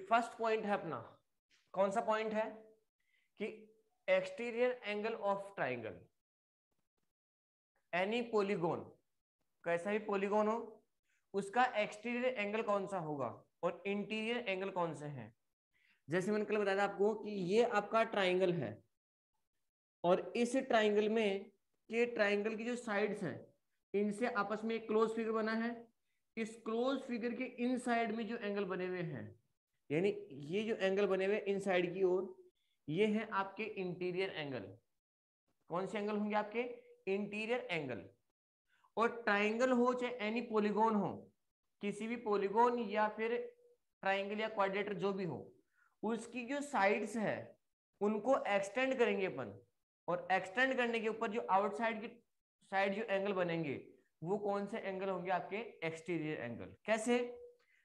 First point है अपना, कौन सा पॉइंट है कि exterior angle of triangle, any polygon, कैसा भी पॉलीगोन हो उसका एक्सटीरियर एंगल कौन सा होगा और इंटीरियर एंगल कौन से हैं। जैसे मैंने कल बताया था आपको कि ये आपका ट्राइंगल है और इस ट्राइंगल में के ट्राइंगल की जो साइड्स हैं इनसे आपस में एक क्लोज फिगर बना है। इस क्लोज फिगर के इन साइड में जो एंगल बने हुए हैं, यानी ये जो एंगल बने हुए इन साइड की ओर, ये है आपके इंटीरियर एंगल। कौन से एंगल होंगे आपके? Interior angle. और ट्राइंगल हो चाहे एनी पॉलीगोन हो, किसी भी पॉलीगोन या फिर ट्राइंगल या क्वाड्रेटर जो भी हो, उसकी जो साइड्स है उनको एक्सटेंड करेंगे अपन, और एक्सटेंड करने के ऊपर जो आउटसाइड की साइड जो एंगल बनेंगे वो कौन से एंगल होंगे आपके? Exterior angle. कैसे?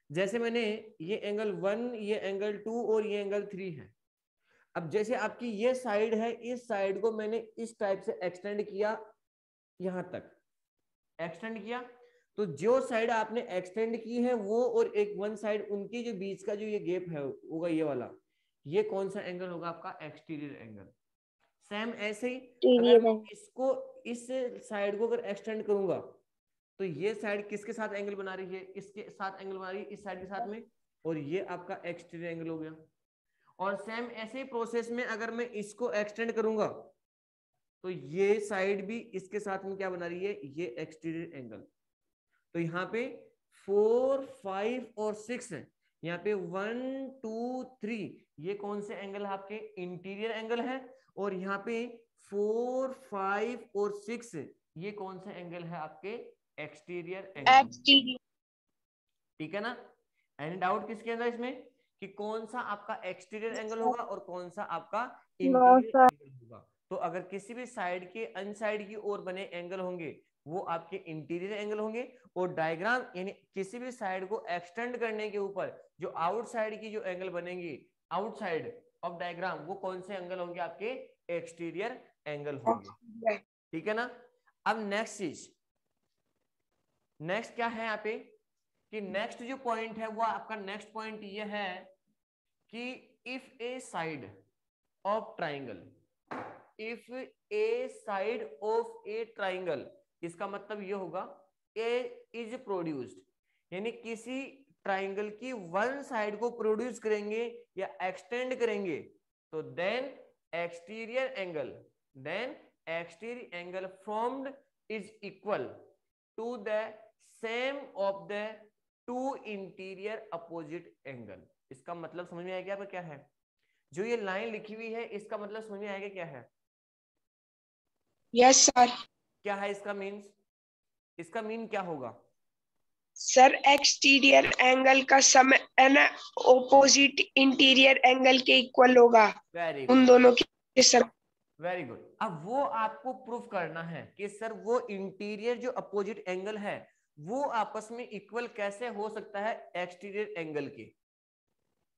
जैसे मैंने ये एंगल 1, ये एंगल 2 और ये एंगल 3 है। अब जैसे आपकी ये साइड है, इस साइड को मैंने इस टाइप से एक्सटेंड किया, यहां तक एक्सटेंड किया, तो जो साइड आपने एक्सटेंड की है वो और एक वन साइड, उनकी जो बीच का जो ये गैप है होगा ये वाला, ये कौन सा एंगल होगा आपका? Exterior angle. सेम ऐसे ही अगर मैं इसको इस साइड को अगर एक्सटेंड करूंगा तो ये साइड किसके साथ एंगल बना रही है? इसके साथ एंगल बना रही है, इस साइड के साथ में, और ये आपका एक्सटीरियर एंगल हो गया। और सेम ऐसे ही प्रोसेस में अगर मैं इसको एक्सटेंड करूंगा तो ये साइड भी इसके साथ में क्या बना रही है? ये एक्सटीरियर एंगल। तो यहाँ पे 4, 5 और 6 है, यहाँ पे 1, 2, 3 ये कौन से एंगल है आपके? इंटीरियर एंगल है। और यहाँ पे 4, 5 और 6 ये कौन सा एंगल है आपके? Exterior angle. ठीक है ना? एनी डाउट किसके अंदर इसमें कि कौन सा आपका एक्सटीरियर एंगल होगा और कौन सा आपका इंटीरियर एंगल होगा? तो अगर किसी भी साइड के अनसाइड की ओर बने एंगल होंगे वो आपके इंटीरियर एंगल होंगे, और डायग्राम यानी किसी भी साइड को एक्सटेंड करने के ऊपर जो आउटसाइड की जो एंगल बनेंगी आउटसाइड ऑफ डायग्राम, वो कौन से एंगल होंगे? आपके एक्सटीरियर एंगल होंगे। ठीक है ना? अब नेक्स्ट चीज, नेक्स्ट क्या है यहाँ पे कि नेक्स्ट जो पॉइंट है वो आपका नेक्स्ट पॉइंट ये है कि if a side of triangle, if a side of a triangle, इसका मतलब ये होगा ए इज प्रोड्यूस्ड, यानी किसी ट्राइंगल की वन साइड को प्रोड्यूस करेंगे या एक्सटेंड करेंगे तो then exterior angle formed is equal to the sum of the two interior opposite angle. इसका मतलब समझ में आएगा क्या है? जो ये लाइन लिखी हुई है इसका मतलब समझ में आएगा क्या है? Yes sir. क्या है इसका मीन्स? इसका मीन क्या होगा सर? एक्सटीरियर एंगल का सम ओपोजिट इंटीरियर एंगल के इक्वल होगा। वेरी उन गुड, दोनों के सर। Very good. अब वो आपको प्रूफ करना है कि सर वो इंटीरियर जो अपोजिट एंगल है वो आपस में इक्वल कैसे हो सकता है एक्सटीरियर एंगल के।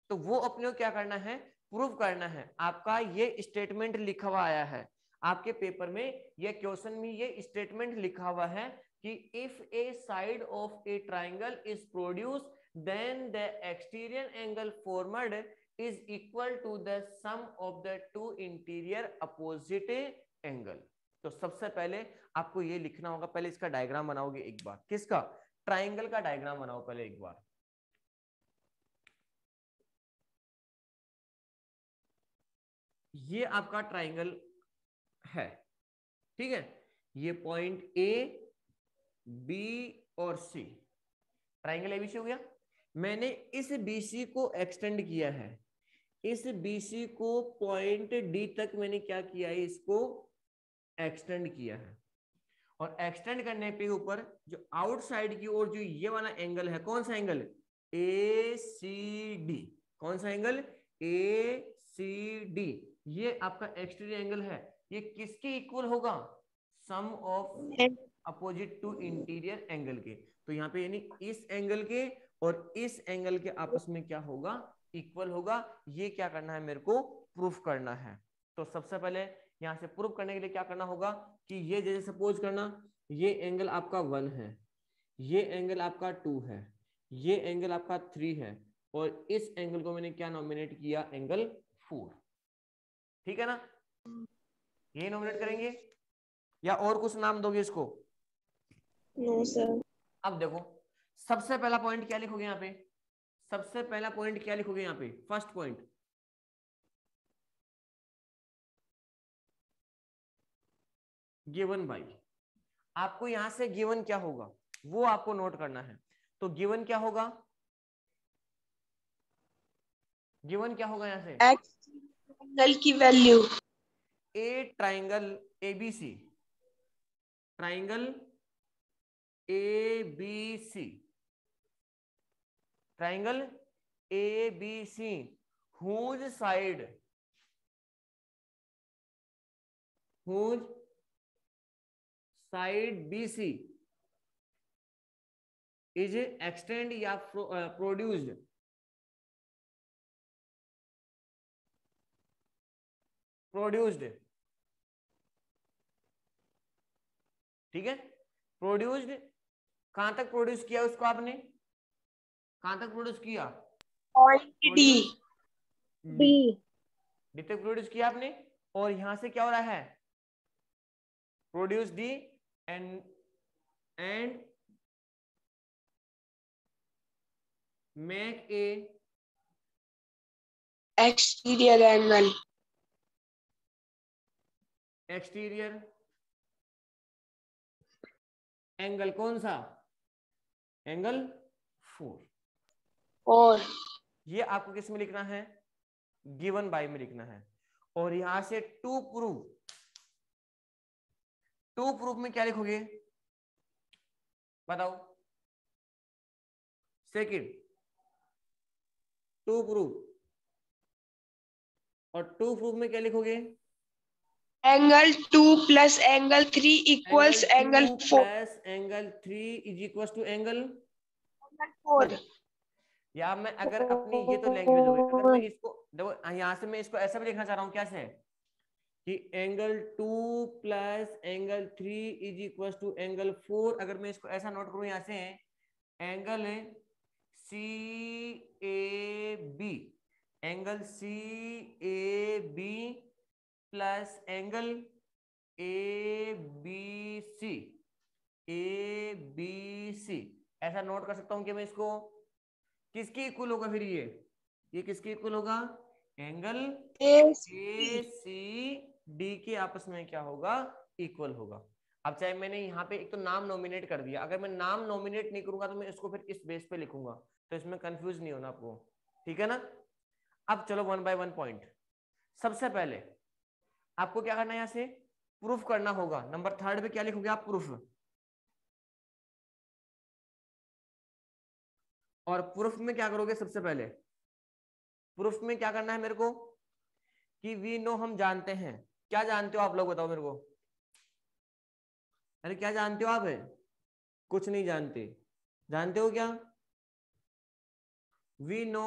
तो वो अपने को क्या करना है? प्रूफ करना है। आपका ये स्टेटमेंट लिखा हुआ आया है आपके पेपर में, ये क्वेश्चन में ये स्टेटमेंट लिखा हुआ है कि if a side of a triangle is produce then the exterior angle formed is equal to the sum of the two interior opposite angle. तो सबसे पहले आपको ये लिखना होगा, पहले इसका डायग्राम बनाओगे एक बार। किसका? ट्राइंगल का डायग्राम बनाओ पहले एक बार। ये आपका ट्राइंगल है, ठीक है? ये पॉइंट ए, बी और सी, ट्राइंगल एबीसी हो गया। मैंने इस बीसी को एक्सटेंड किया है, इस बीसी को पॉइंट डी तक मैंने क्या किया है? इसको एक्सटेंड किया है। और एक्सटेंड करने पे ऊपर जो आउटसाइड की ओर जो ये वाला एंगल है, कौन सा एंगल? ए सी डी। कौन सा एंगल? ए सी डी। ये आपका एक्सटीरियर एंगल है। ये किसके इक्वल होगा? Sum of opposite to interior angle के। तो यहाँ पे यानी इस एंगल के और इस एंगल के आपस में क्या होगा? इक्वल होगा। ये क्या करना है? मेरे को प्रूफ करना है। तो सबसे पहले यहाँ से प्रूफ करने के लिए क्या करना होगा कि ये जैसे सपोज करना ये एंगल आपका 1 है, ये एंगल आपका 2 है, ये एंगल आपका 3 है और इस एंगल को मैंने क्या नॉमिनेट किया, एंगल 4। ठीक है ना, ये नॉमिनेट करेंगे या और कुछ नाम दोगे इसको? No sir. अब देखो सबसे पहला पॉइंट क्या लिखोगे यहाँ पे, सबसे पहला पॉइंट क्या लिखोगे यहाँ पे, फर्स्ट पॉइंट गिवन बाई, आपको यहां से गिवन क्या होगा वो आपको नोट करना है। तो गिवन क्या होगा, गिवन क्या होगा यहां से, एक्स एंगल की value A triangle ABC, triangle ABC, triangle ABC whose side, whose side BC is extend या produced, प्रोड्यूस्ड, ठीक है, प्रोड्यूस्ड, कहां तक प्रोड्यूस किया उसको आपने, कहां तक प्रोड्यूस किया, पॉइंट डी, डी, डी तक प्रोड्यूस किया आपने, और यहां से क्या हो रहा है, produce D and make a exterior angle, exterior angle, कौन सा, एंगल 4। और ये आपको किस में लिखना है, गिवन बाय में लिखना है। और यहां से टू प्रूफ, टू प्रूफ में क्या लिखोगे बताओ, सेकंड टू प्रूफ, और टू प्रूफ में क्या लिखोगे, angle 2 plus angle 3 equals angle 4 plus angle 3 is equal to angle 4। या मैं अगर अपनी, ये तो लैंग्वेज हो गई, अगर मैं इसको देखो यहां से मैं इसको ऐसा भी लिखना चाह रहा हूं, क्या से कि angle 2 plus angle 3 is equal to angle 4, अगर मैं इसको ऐसा नोट करूं यहां से, angle C A B, angle C A B plus angle A B C, A B C, ऐसा नोट कर सकता हूं कि मैं इसको, किसके इक्वल होगा फिर ये किसके इक्वल होगा, एंगल ए सी डी के आपस में क्या होगा, इक्वल होगा। अब चाहे मैंने यहाँ पे एक तो नाम नॉमिनेट कर दिया, अगर मैं नाम नॉमिनेट नहीं करूंगा तो मैं इसको फिर इस बेस पे लिखूंगा, तो इसमें कंफ्यूज नहीं होना आपको, ठीक है ना। अब चलो वन बाय वन पॉइंट, सबसे पहले आपको क्या करना है, यहां से प्रूफ करना होगा। नंबर 3 पे क्या लिखोगे आप, प्रूफ, और प्रूफ में क्या करोगे, सबसे पहले प्रूफ में क्या करना है मेरे को, कि वी नो, हम जानते हैं, क्या जानते हो आप लोग बताओ मेरे को, अरे क्या जानते हो आप, कुछ नहीं जानते, जानते हो क्या, we know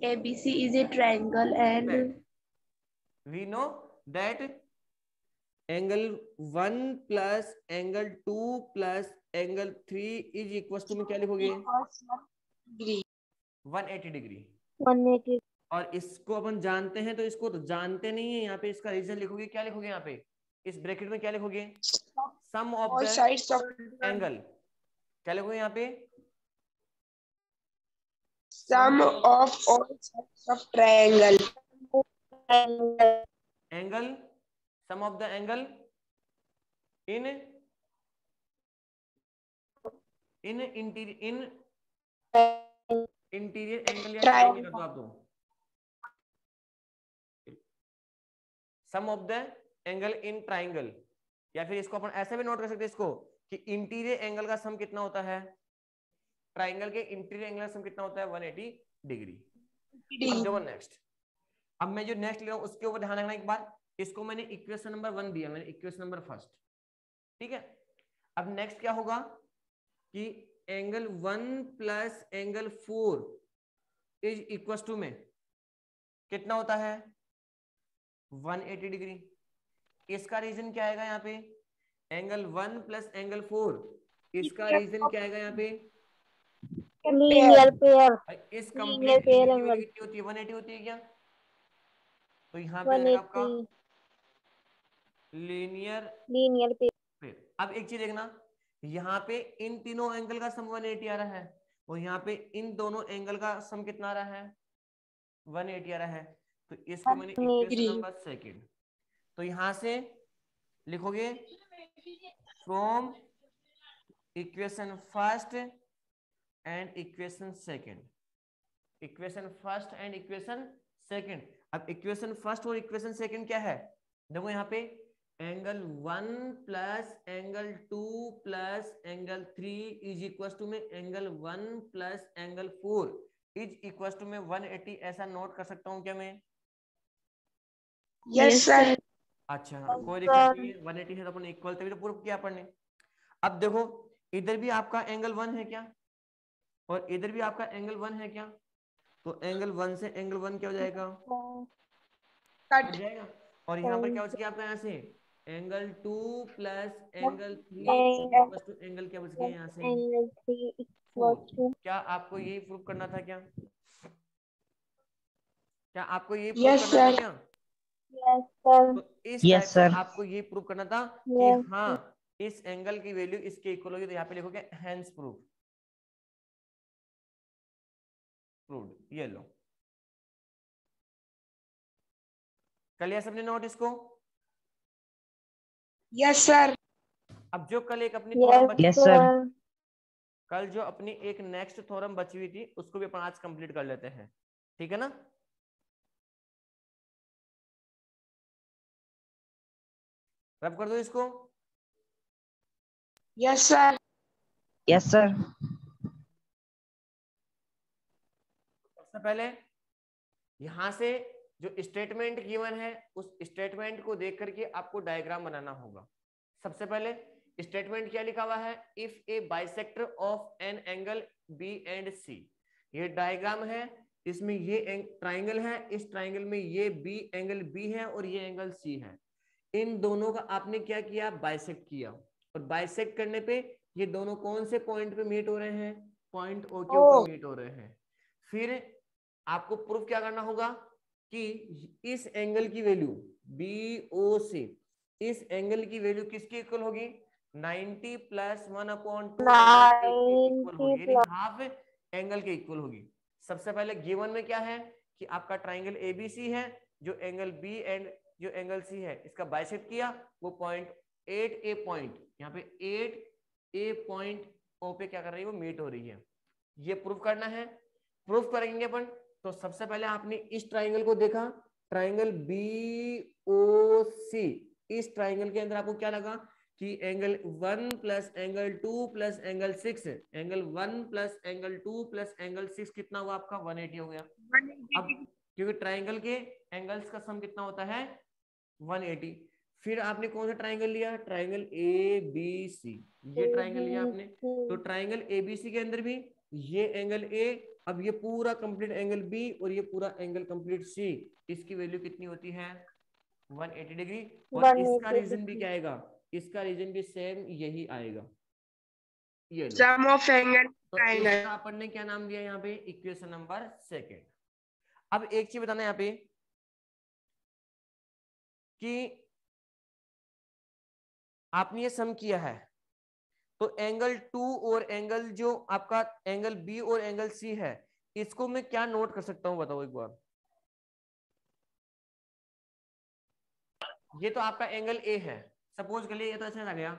ABC is a triangle and we know that angle 1 plus angle 2 plus angle 3 is equal to में क्या लिखोगे, 180 डिग्री। 180। और इसको अपन जानते हैं, तो इसको तो जानते नहीं है, यहाँ पे इसका रीजन लिखोगे, क्या लिखोगे यहाँ पे, इस ब्रैकेट में क्या लिखोगे, सम ऑफ द एंगल, क्या लिखोगे यहाँ पे, sum of all sides of triangle, angle, sum of the angle in interior angle या ट्रायंगल कर दो आप, दो sum of the angle in triangle, या फिर इसको अपन ऐसा भी नोट कर सकते हैं इसको, कि इंटीरियर एंगल का सम कितना होता है, ट्राइंगल के इंटीरियर एंगल का सम कितना होता है, 180 डिग्री। अब देखो नेक्स्ट, अब मैं जो नेक्स्ट ले रहा हूं उसके ऊपर ध्यान रखना एक बार, इसको मैंने इक्वेशन नंबर 1 दिया, मैंने इक्वेशन नंबर फर्स्ट, ठीक है। अब नेक्स्ट क्या होगा, कि angle 1 plus angle 4 is equal to में कितना होता है, 180 डिग्री। इसका रीजन क्या आएगा यहाँ पे, एंगल 1 प्लस एंगल 4, इसका रीजन क्या आएगा यहाँ पे, लीनियर पेयर, इस लीनियर कंप्लीट पेयर एंगल की वैल्यू एंगल कितनी होती है? 180 होती है क्या? तो यहाँ पे आ जाएगा आपका 180 लीनियर लीनियर पेयर। पेयर। अब एक चीज देखना, यहाँ पे इन तीनों एंगल का सम 180 आ रहा है और यहाँ पे इन दोनों एंगल का सम कितना आ रहा है? 180 आ रहा है। तो इसको मैंने इक्वेशन नंबर सेकंड, तो यहां से लिखोगे from equation first and equation second, equation first and equation second. अब इक्वेशन फर्स्ट और इक्वेशन सेकंड क्या है? देखो यहाँ पे angle 1 plus angle 2 plus angle 3 is equal to में angle 1 plus angle 4 is equal to में 180, ऐसा नोट कर सकता हूं क्या मैं? Yes sir. अच्छा, कोई दिक्कत नहीं है, 180 है तो अपन इक्वल तभी तो प्रूव किया अपन ने। अब देखो इधर भी आपका एंगल 1 है क्या और इधर भी आपका एंगल 1 है क्या? तो एंगल 1 से एंगल 1 क्या हो जाएगा? कट जाएगा। और यहाँ पर क्या हो गया आपका? यहाँ से angle 2 plus angle 3 equal to angle क्या बच गया यहाँ से? Angle 3 equal 4। टू। क्या आपको यही प्रूव करना था क्या? क्या आपको यही प्रूव यस करना था सर। क्या? Yes sir. तो इस टाइप से आपको ये प्रूव करना था कि हाँ इस एंगल की वैल्यू इसके इक्वल होगी, तो यहाँ पे लिखोगे हेंस प्रूव, प्रूव्ड। ये लो, कर लिया सबने नोट इसको? Yes sir. अब जो कल एक अपनी थ्योरम बची, यस सर। कल जो अपनी एक नेक्स्ट थ्योरम बची हुई थी उसको भी अपन आज कंप्लीट कर लेते हैं, ठीक है ना? रब कर दो इसको। Yes sir. Yes sir. सबसे पहले यहां से जो स्टेटमेंट गिवन है उस स्टेटमेंट को देख करके आपको डायग्राम बनाना होगा। सबसे पहले स्टेटमेंट क्या लिखा हुआ है? If a bisector of an angle b and c, ये डायग्राम है, इसमें ये ट्राइंगल है, इस ट्राइंगल में ये बी एंगल बी है और ये एंगल सी है। इन दोनों का आपने क्या किया? बाइसेक्ट किया। और बाइसेक्ट करने पे ये दोनों कौन से पॉइंट पे मीट हो रहे हैं? पॉइंट ओ के ऊपर मीट हो रहे हैं। फिर आपको प्रूफ क्या करना होगा कि इस एंगल की वैल्यू बी ओ से इस एंगल की वैल्यू किसकी इक्वल होगी? 90 प्लस 1/2 एंगल के इक्वल होगी, यानी हाफ एंगल के इक्वल होगी। सबसे पहले गिवन में क्या है कि आपका ट्राइंगल एबीसी है, जो एंगल बी एंड जो एंगल सी है इसका बाइसेक्ट किया, वो पॉइंट 8A पॉइंट, यहाँ पे 8A पॉइंट ओ पे क्या कर रही है? वो मीट हो रही है। ये प्रूफ करना है। प्रूफ करेंगे अपन, तो सबसे पहले आपने इस ट्राइंगल को देखा, ट्राइंगल बी ओ सी, इस ट्राइंगल के अंदर आपको क्या लगा कि angle 1 plus angle 2 plus angle 6, angle 1 plus angle 2 plus angle 6 कितना हुआ आपका? 180 हो गया। अब क्योंकि ट्राइंगल के एंगल्स का सम कितना होता है? 180। फिर आपने कौन सा ट्राइंगल लिया? ट्राइंगल ए बी सी, ये ट्राइंगल लिया आपने। तो ट्राइंगल एबीसी के अंदर भी ये एंगल ए, अब ये पूरा कंप्लीट एंगल बी और ये पूरा एंगल कंप्लीट सी, इसकी वैल्यू कितनी होती है? 180 डिग्री। और इसका रीजन भी क्या आएगा? इसका रीजन भी सेम यही आएगा। ये लो, सम ऑफ एंगल तो ट्रायंगल। इसका अपन ने क्या नाम दिया यहाँ पे? Equation number second. अब एक चीज बताना यहाँ पे कि आपने ये सम किया है, तो एंगल 2 और एंगल जो आपका एंगल बी और एंगल सी है, इसको मैं क्या नोट कर सकता हूं? बताओ एक बार। ये तो आपका एंगल ए है, सपोज कर लिए, ये तो ऐसा आ गया,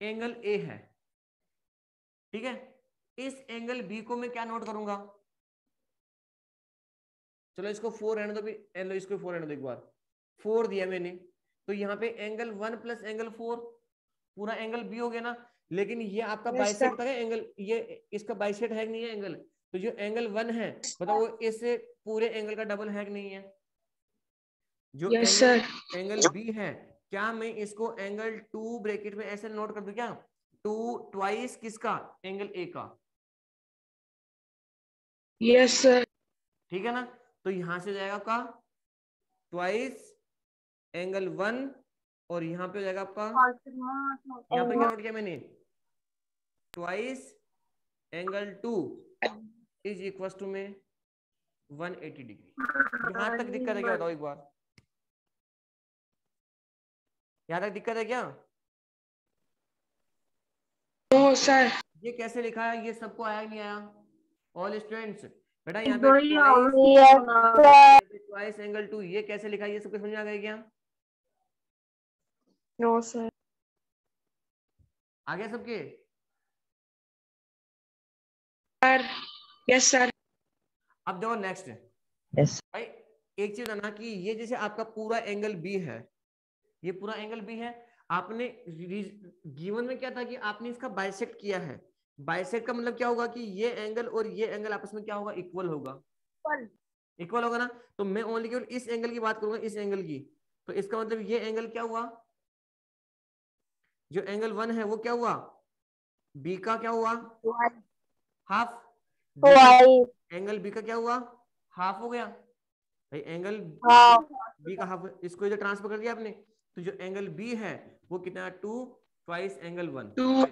एंगल ए है, ठीक है। इस एंगल बी को मैं क्या नोट करूंगा? चलो इसको 4 रहने दो भी, लो इसको 4 रहने दो एक बार। 4 दिया मैंने, तो यहाँ पे एंगल 1 प्लस एंगल 4 पूरा एंगल बी हो गया ना। लेकिन ये आपका बाइसेक्ट है एंगल, ये इसका बाइसेक्ट है कि नहीं है एंगल? तो जो एंगल 1 है बताओ वो इस पूरे एंगल का डबल है कि नहीं है? जो एंगल बी है, क्या मैं इसको एंगल 2 ब्रैकेट में ऐसे नोट कर दूं क्या? 2 ट्वाइस किसका? एंगल ए का। Yes sir. ठीक है ना? तो यहां से जाएगा आपका ट्वाइस एंगल 1 और यहाँ पे हो जाएगा आपका, यहाँ पर क्या नोट किया मैंने? Twice angle 2 is equal to में 180 डिग्री। यहां तक दिक्कत है क्या बताओ एक बार, यहां तक दिक्कत है क्या? No sir. ये कैसे लिखा है, ये सबको आया नहीं आया? ऑल स्टूडेंट्स बेटा यहाँ दो पे ही ट्वाइस एंगल 2, ये कैसे लिखा है, ये सबको समझ में आ गया क्या? No sir. आ गया सबके? Sir yes sir. अब देखो नेक्स्ट यस भाई, एक चीज है ना कि ये जैसे आपका पूरा एंगल बी है, ये पूरा एंगल बी है, आपने गिवन में क्या था कि आपने इसका बाइसेक्ट किया है। बाइसेक्ट का मतलब क्या होगा कि ये एंगल और ये एंगल आपस में क्या होगा, इक्वल होगा, इक्वल होगा ना। तो मैं ओनली केवल इस एंगल की बात करूंगा, इस एंगल की। तो इसका मतलब ये एंगल क्या हुआ, जो एंगल 1 है वो क्या हुआ, बी का क्या हुआ, हाफ। एंगल बी का क्या हुआ, हाफ हो गया भाई, एंगल बी का हाफ। इसको इधर ट्रांसफर कर दिया आपने, तो जो एंगल बी है वो कितना, 2 ट्वाइस एंगल 1। 2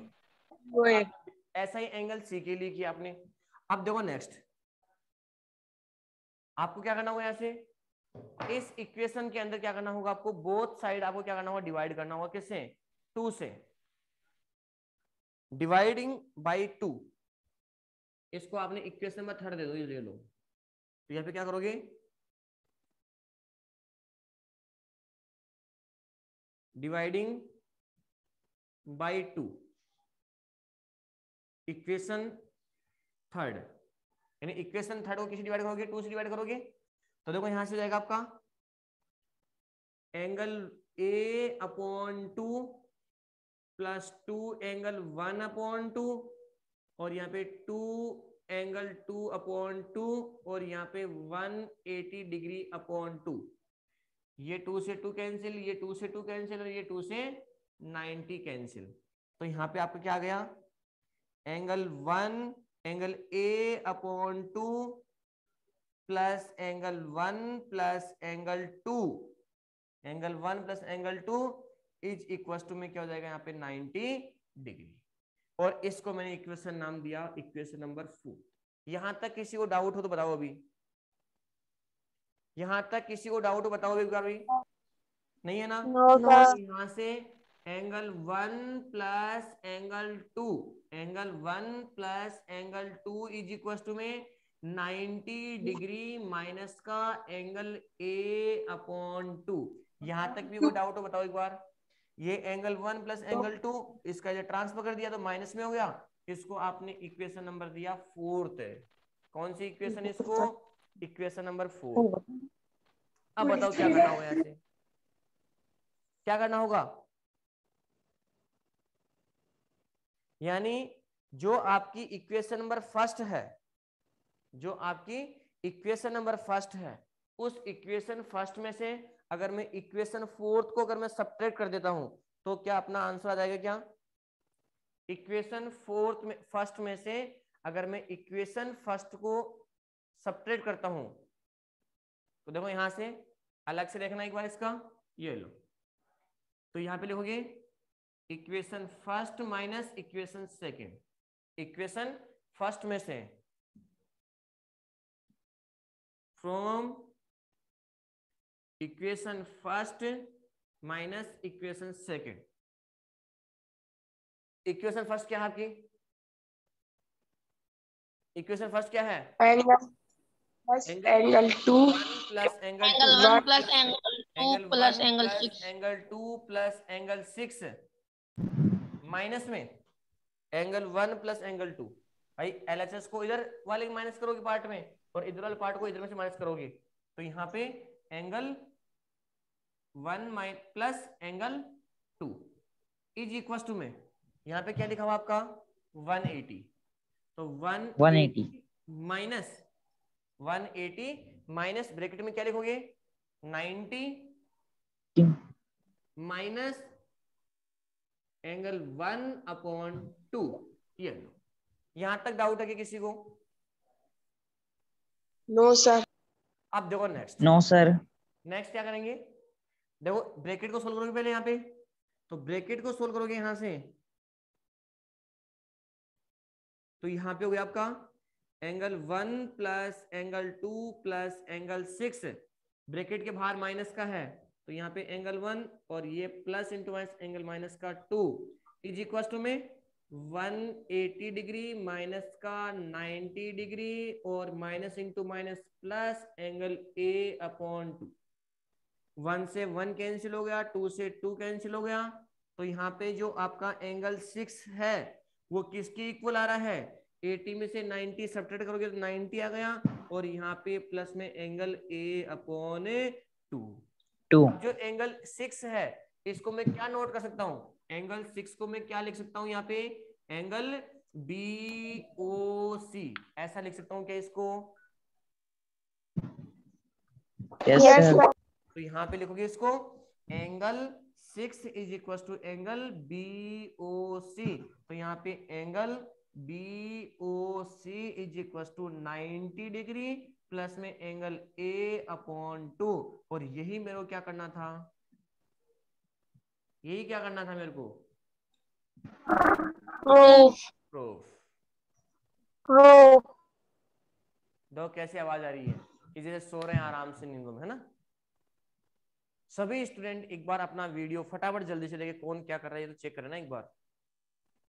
ऐसा ही एंगल सी के लिए किया आपने। अब देखो नेक्स्ट, आपको क्या करना होगा, यहाँ से इस इक्वेशन के अंदर क्या करना होगा, आपको बोथ साइड आपको क्या करना होगा, डिवाइड करना होगा। किससे, 2 से, डिवाइडिंग बाई 2। इसको आपने इक्वेशन में थर्ड दे दो, ये ले लो। तो यहाँ पे क्या करोगे, डिवाइडिंग बाई 2, इक्वेशन थर्ड, यानी इक्वेशन थर्ड को किसी डिवाइड करोगे, 2 से डिवाइड करोगे। तो देखो यहां से हो जाएगा आपका angle A upon 2 plus 2 angle 1 upon 2, और यहाँ पे 2 एंगल 2 अपॉन 2, और यहाँ पे 180 डिग्री अपॉन 2। ये 2 से 2 कैंसिल, ये 2 से 2 कैंसिल, और ये 2 से 90 कैंसिल। तो यहाँ पे आपका क्या आ गया, angle 1 angle A upon 2 plus angle 1 plus angle 2, angle 1 plus angle 2 is equal to में क्या हो जाएगा, यहाँ पे 90 डिग्री। और इसको मैंने इक्वेशन नाम दिया इक्वेशन नंबर 4। यहां तक किसी को डाउट हो तो बताओ अभी, यहां तक किसी को डाउट हो बताओ अभी, नहीं है ना? यहां से angle 1 plus angle 2, angle 1 plus angle 2 is equal to में 90 डिग्री माइनस का एंगल ए अपॉन 2। यहां तक भी कोई डाउट हो बताओ एक बार। ये एंगल 1 प्लस एंगल 2, इसका जो ट्रांसफर कर दिया तो माइनस में हो गया, इसको आपने इक्वेशन नंबर दिया 4th। कौन सी इक्वेशन, इसको इक्वेशन नंबर 4। अब बताओ क्या करना होगा, यहाँ से क्या करना होगा, यानी जो आपकी इक्वेशन नंबर फर्स्ट है, जो आपकी इक्वेशन नंबर फर्स्ट है, उस इक्वेशन फर्स्ट में से अगर मैं इक्वेशन 4th को अगर मैं सब्ट्रैक्ट कर देता हूं तो क्या अपना आंसर आ जाएगा क्या? इक्वेशन 4th में फर्स्ट में से अगर मैं इक्वेशन फर्स्ट को सब्ट्रैक्ट करता हूं तो देखो यहां से अलग से देखना एक बार इसका, ये लो। तो यहां पे लिखोगे equation first minus equation second, equation first में से from equation first minus equation second. Equation first क्या है आपकी, इक्वेशन फर्स्ट क्या है, angle 2 plus angle 2 angle 1 plus angle 2 angle plus 1 angle plus 6 angle 2 plus angle 6 minus में angle 1 plus angle 2। भाई LHS को इधर वाले माइनस करोगे पार्ट में, और इधर वाले पार्ट को इधर में से माइनस करोगे, तो यहाँ पे angle 1 plus angle 2 is equal to में यहाँ पे क्या लिखा हुआ आपका 180। तो 180 माइनस 180 माइनस ब्रैकेट में क्या लिखोगे 90 माइनस एंगल 1 अपॉन 2। ये लो, यहां तक डाउट है कि किसी को? No sir. अब देखो नेक्स्ट, नो सर। नेक्स्ट क्या करेंगे, देखो ब्रैकेट को सोल्व करोगे पहले यहाँ पे, तो ब्रैकेट को सोल्व करोगे यहां से, तो यहां पे हो गया आपका angle 1 plus angle 2 plus angle 6 bracket के बाहर माइनस का है, तो यहाँ पे एंगल 1 और ये प्लस इंटू एंगल माइनस का 2 इज इक्वल टू में 180 डिग्री माइनस का 90 डिग्री और minus into minus plus angle A अपॉन 2। 1 से 1 कैंसिल हो गया, 2 से 2 कैंसिल हो गया, तो यहाँ पे जो आपका एंगल 6 है वो किसके इक्वल आ रहा है? 80 में से 90 सब्ट्रैक्ट करोगे तो 90 आ गया, और यहाँ पे प्लस में एंगल A अपॉन 2। जो एंगल 6 है इसको मैं क्या नोट कर सकता हूँ? एंगल 6 को मैं क्या लिख सकता हूँ यहाँ पे? एंगल BOC ऐसा लिख सकता हूँ क्या इसको? Yes, sir. तो यहाँ पे लिखोगे इसको angle 6 is equal to angle BOC, तो यहाँ पे angle BOC is equal to 90 degree plus में एंगल A अपॉन 2, और यही मेरे को क्या करना था? यही क्या करना था मेरे को? Proof. प्रूफ। Proof. दो कैसे आवाज आ रही है कि जैसे सो रहे हैं आराम से नींदों में, है ना? सभी स्टूडेंट एक बार अपना वीडियो फटाफट जल्दी से लेके कौन क्या कर रहा है ये तो चेक करें ना एक बार।